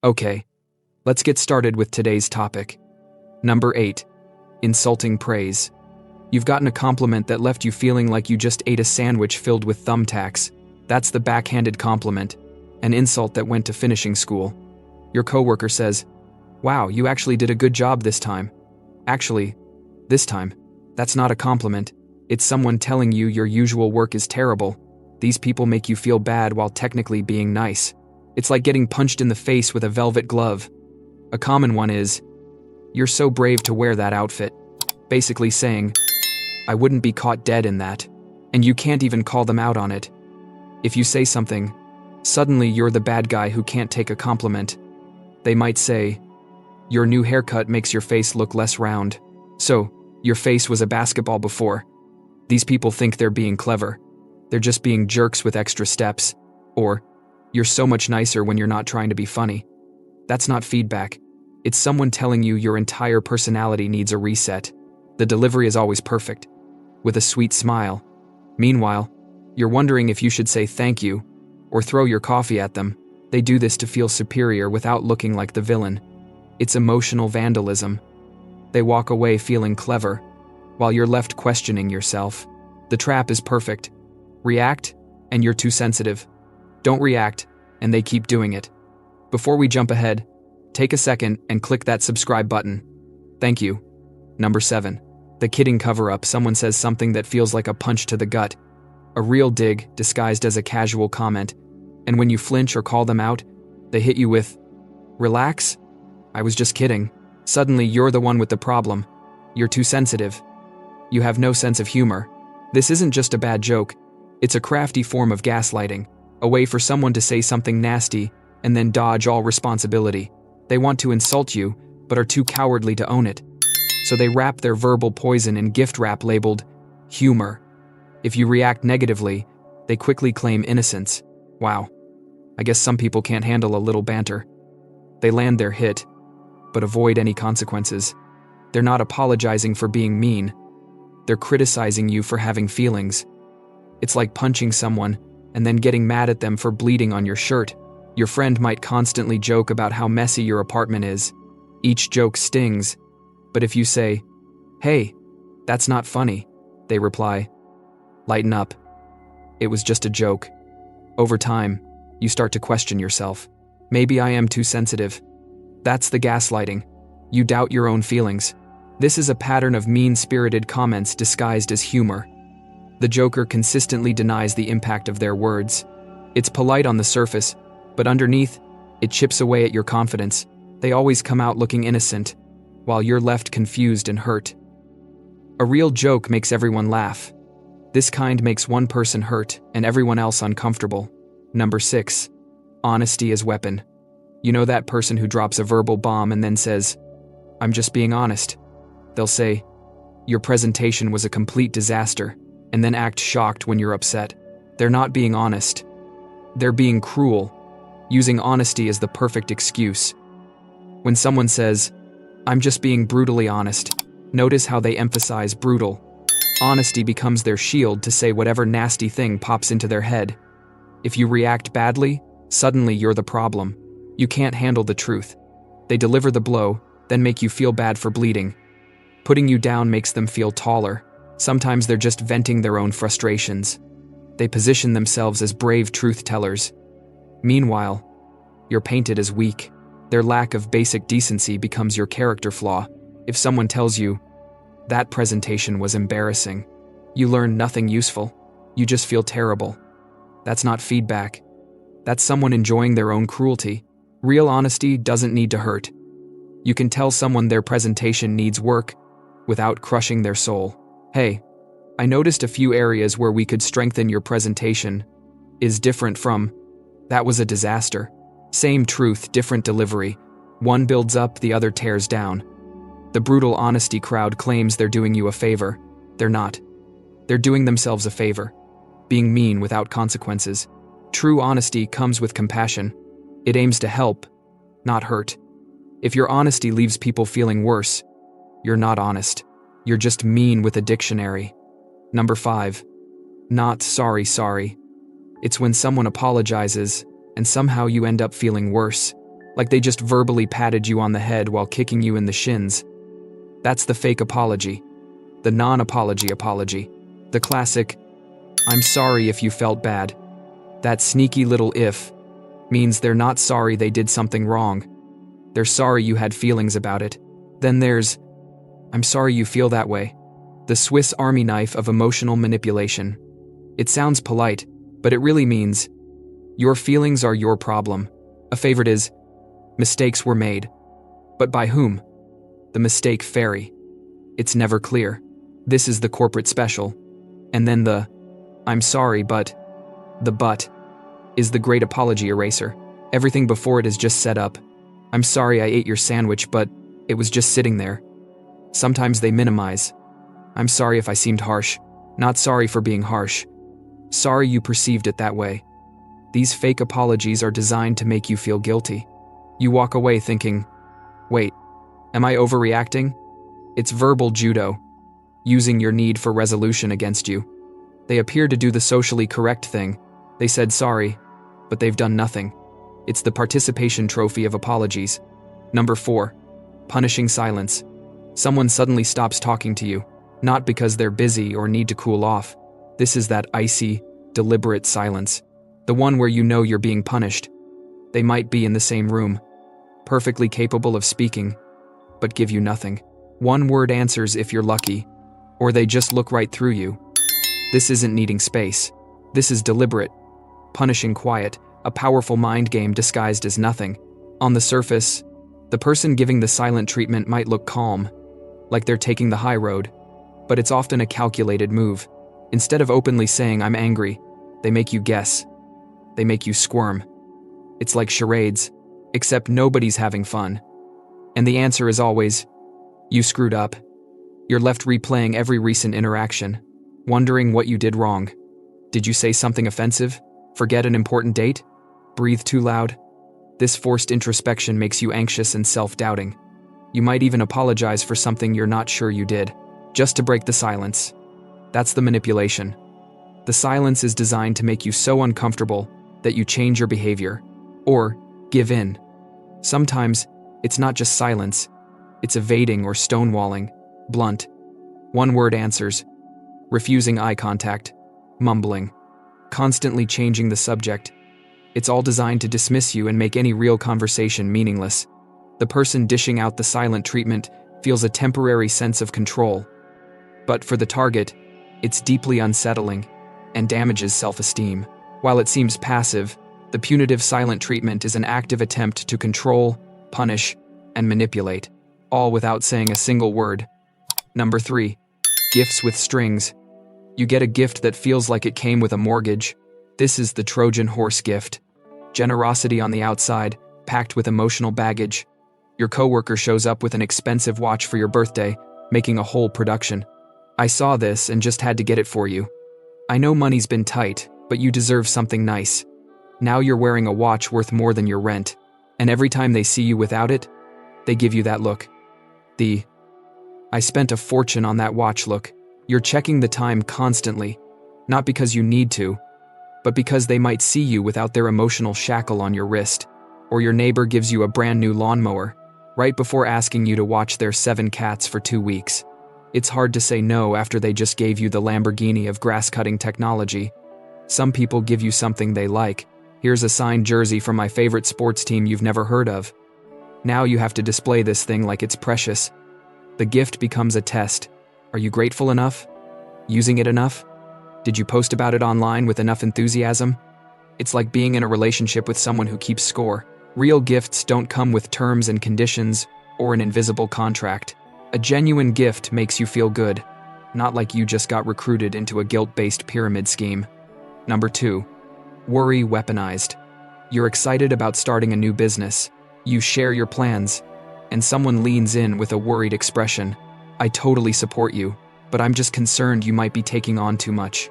Okay, let's get started with today's topic. Number 8. Insulting praise. You've gotten a compliment that left you feeling like you just ate a sandwich filled with thumbtacks. That's the backhanded compliment, an insult that went to finishing school. Your coworker says, "Wow, you actually did a good job this time." Actually, this time, that's not a compliment. It's someone telling you your usual work is terrible. These people make you feel bad while technically being nice. It's like getting punched in the face with a velvet glove. A common one is, "You're so brave to wear that outfit." Basically saying, "I wouldn't be caught dead in that." And you can't even call them out on it. If you say something, suddenly you're the bad guy who can't take a compliment. They might say, "Your new haircut makes your face look less round. So, your face was a basketball before." These people think they're being clever. They're just being jerks with extra steps. Or, "You're so much nicer when you're not trying to be funny." That's not feedback. It's someone telling you your entire personality needs a reset. The delivery is always perfect, with a sweet smile. Meanwhile, you're wondering if you should say thank you, or throw your coffee at them. They do this to feel superior without looking like the villain. It's emotional vandalism. They walk away feeling clever, while you're left questioning yourself. The trap is perfect. React, and you're too sensitive. Don't react, and they keep doing it. Before we jump ahead, take a second and click that subscribe button. Thank you. Number 7. The kidding cover-up. Someone says something that feels like a punch to the gut. A real dig disguised as a casual comment. And when you flinch or call them out, they hit you with, "Relax? I was just kidding." Suddenly you're the one with the problem. You're too sensitive. You have no sense of humor. This isn't just a bad joke. It's a crafty form of gaslighting, a way for someone to say something nasty and then dodge all responsibility. They want to insult you, but are too cowardly to own it. So they wrap their verbal poison in gift wrap labeled humor. If you react negatively, they quickly claim innocence. Wow. I guess some people can't handle a little banter. They land their hit, but avoid any consequences. They're not apologizing for being mean. They're criticizing you for having feelings. It's like punching someone and then getting mad at them for bleeding on your shirt. Your friend might constantly joke about how messy your apartment is. Each joke stings. But if you say, "Hey, that's not funny," they reply, "Lighten up. It was just a joke." Over time, you start to question yourself. Maybe I am too sensitive. That's the gaslighting. You doubt your own feelings. This is a pattern of mean-spirited comments disguised as humor. The joker consistently denies the impact of their words. It's polite on the surface, but underneath, it chips away at your confidence. They always come out looking innocent, while you're left confused and hurt. A real joke makes everyone laugh. This kind makes one person hurt and everyone else uncomfortable. Number 6. Honesty as weapon. You know that person who drops a verbal bomb and then says, "I'm just being honest." They'll say, "Your presentation was a complete disaster," and then act shocked when you're upset. They're not being honest. They're being cruel, using honesty as the perfect excuse. When someone says, "I'm just being brutally honest," notice how they emphasize brutal. Honesty becomes their shield to say whatever nasty thing pops into their head. If you react badly, suddenly you're the problem. You can't handle the truth. They deliver the blow, then make you feel bad for bleeding. Putting you down makes them feel taller. Sometimes they're just venting their own frustrations. They position themselves as brave truth-tellers. Meanwhile, you're painted as weak. Their lack of basic decency becomes your character flaw. If someone tells you, "That presentation was embarrassing," you learn nothing useful. You just feel terrible. That's not feedback. That's someone enjoying their own cruelty. Real honesty doesn't need to hurt. You can tell someone their presentation needs work without crushing their soul. "Hey, I noticed a few areas where we could strengthen your presentation," is different from, "That was a disaster." Same truth, different delivery. One builds up, the other tears down. The brutal honesty crowd claims they're doing you a favor. They're not. They're doing themselves a favor, being mean without consequences. True honesty comes with compassion. It aims to help, not hurt. If your honesty leaves people feeling worse, you're not honest. You're just mean with a dictionary. Number 5. Not sorry. It's when someone apologizes, and somehow you end up feeling worse. like they just verbally patted you on the head while kicking you in the shins. That's the fake apology. The non-apology apology. The classic, "I'm sorry if you felt bad." That sneaky little "if" means they're not sorry they did something wrong. They're sorry you had feelings about it. Then there's, "I'm sorry you feel that way." The Swiss Army knife of emotional manipulation. It sounds polite, but it really means, your feelings are your problem. A favorite is, "Mistakes were made." But by whom? The mistake fairy. It's never clear. This is the corporate special. And then the, "I'm sorry, but..." The "but" is the great apology eraser. Everything before it is just set up. "I'm sorry I ate your sandwich, but it was just sitting there." Sometimes they minimize. "I'm sorry if I seemed harsh." Not sorry for being harsh. Sorry you perceived it that way. These fake apologies are designed to make you feel guilty. You walk away thinking, "Wait, am I overreacting?" It's verbal judo, using your need for resolution against you. They appear to do the socially correct thing. They said sorry, but they've done nothing. It's the participation trophy of apologies. Number 4, punishing silence. Someone suddenly stops talking to you, not because they're busy or need to cool off. This is that icy, deliberate silence. The one where you know you're being punished. They might be in the same room, perfectly capable of speaking, but give you nothing. One-word answers if you're lucky, or they just look right through you. This isn't needing space. This is deliberate, punishing quiet, a powerful mind game disguised as nothing. On the surface, the person giving the silent treatment might look calm, like they're taking the high road, but it's often a calculated move. Instead of openly saying, "I'm angry," they make you guess. They make you squirm. It's like charades, except nobody's having fun. And the answer is always, "You screwed up." You're left replaying every recent interaction, wondering what you did wrong. Did you say something offensive? Forget an important date? Breathe too loud? This forced introspection makes you anxious and self-doubting. You might even apologize for something you're not sure you did, just to break the silence. That's the manipulation. The silence is designed to make you so uncomfortable that you change your behavior, or give in. Sometimes, it's not just silence, it's evading or stonewalling, blunt, one-word answers, refusing eye contact, mumbling, constantly changing the subject. It's all designed to dismiss you and make any real conversation meaningless. The person dishing out the silent treatment feels a temporary sense of control. But for the target, it's deeply unsettling and damages self-esteem. While it seems passive, the punitive silent treatment is an active attempt to control, punish, and manipulate, all without saying a single word. Number 3, gifts with strings. You get a gift that feels like it came with a mortgage. This is the Trojan horse gift. Generosity on the outside, packed with emotional baggage. Your coworker shows up with an expensive watch for your birthday, making a whole production. "I saw this and just had to get it for you. I know money's been tight, but you deserve something nice." Now you're wearing a watch worth more than your rent, and every time they see you without it, they give you that look. The, "I spent a fortune on that watch" look. You're checking the time constantly, not because you need to, but because they might see you without their emotional shackle on your wrist. Or your neighbor gives you a brand new lawnmower, right before asking you to watch their 7 cats for 2 weeks. It's hard to say no after they just gave you the Lamborghini of grass-cutting technology. Some people give you something they like. "Here's a signed jersey from my favorite sports team you've never heard of." Now you have to display this thing like it's precious. The gift becomes a test. Are you grateful enough? Using it enough? Did you post about it online with enough enthusiasm? It's like being in a relationship with someone who keeps score. Real gifts don't come with terms and conditions or an invisible contract. A genuine gift makes you feel good, not like you just got recruited into a guilt-based pyramid scheme. Number 2, worry weaponized. You're excited about starting a new business. You share your plans, and someone leans in with a worried expression. "I totally support you, but I'm just concerned you might be taking on too much.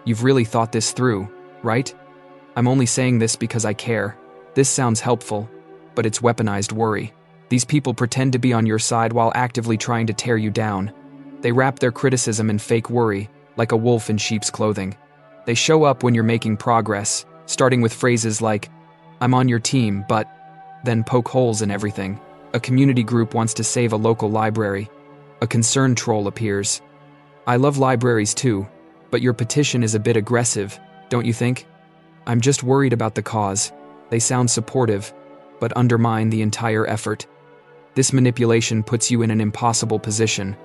You've really thought this through, right? I'm only saying this because I care." This sounds helpful, but it's weaponized worry. These people pretend to be on your side while actively trying to tear you down. They wrap their criticism in fake worry, like a wolf in sheep's clothing. They show up when you're making progress, starting with phrases like, "I'm on your team, but..." then poke holes in everything. A community group wants to save a local library. A concerned troll appears. I love libraries too, but your petition is a bit aggressive, don't you think? I'm just worried about the cause. They sound supportive, but undermine the entire effort. This manipulation puts you in an impossible position.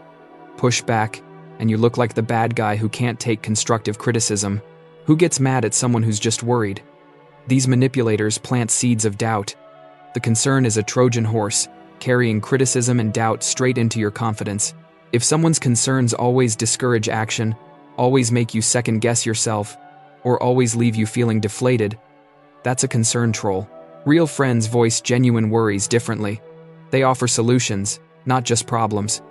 Push back, and you look like the bad guy who can't take constructive criticism. Who gets mad at someone who's just worried? These manipulators plant seeds of doubt. The concern is a Trojan horse, carrying criticism and doubt straight into your confidence. If someone's concerns always discourage action, always make you second-guess yourself, or always leave you feeling deflated, that's a concern troll. Real friends voice genuine worries differently. They offer solutions, not just problems.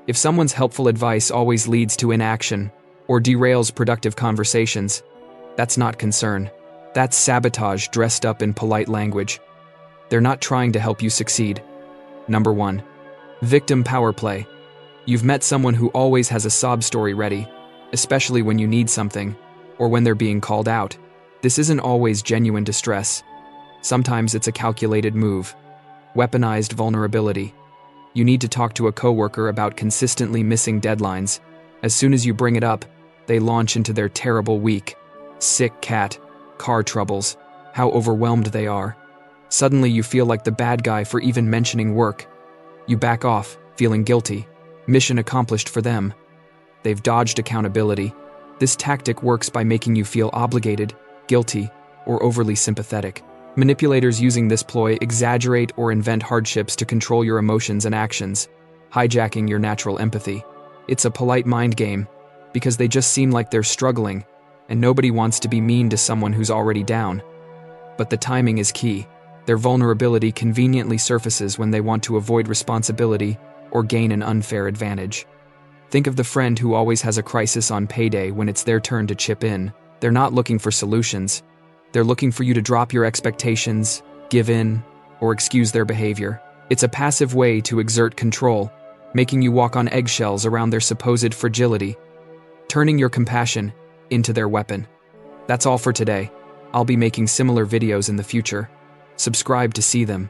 If someone's helpful advice always leads to inaction or derails productive conversations, that's not concern. That's sabotage dressed up in polite language. They're not trying to help you succeed. Number 1. Victim power play. You've met someone who always has a sob story ready, especially when you need something, or when they're being called out. This isn't always genuine distress. Sometimes it's a calculated move. Weaponized vulnerability. You need to talk to a coworker about consistently missing deadlines. As soon as you bring it up, they launch into their terrible week. Sick cat, car troubles, how overwhelmed they are. Suddenly you feel like the bad guy for even mentioning work. You back off, feeling guilty. Mission accomplished for them. They've dodged accountability. This tactic works by making you feel obligated, guilty, or overly sympathetic. Manipulators using this ploy exaggerate or invent hardships to control your emotions and actions, hijacking your natural empathy. It's a polite mind game, because they just seem like they're struggling, and nobody wants to be mean to someone who's already down. But the timing is key. Their vulnerability conveniently surfaces when they want to avoid responsibility or gain an unfair advantage. Think of the friend who always has a crisis on payday when it's their turn to chip in. They're not looking for solutions. They're looking for you to drop your expectations, give in, or excuse their behavior. It's a passive way to exert control, making you walk on eggshells around their supposed fragility, turning your compassion into their weapon. That's all for today. I'll be making similar videos in the future. Subscribe to see them.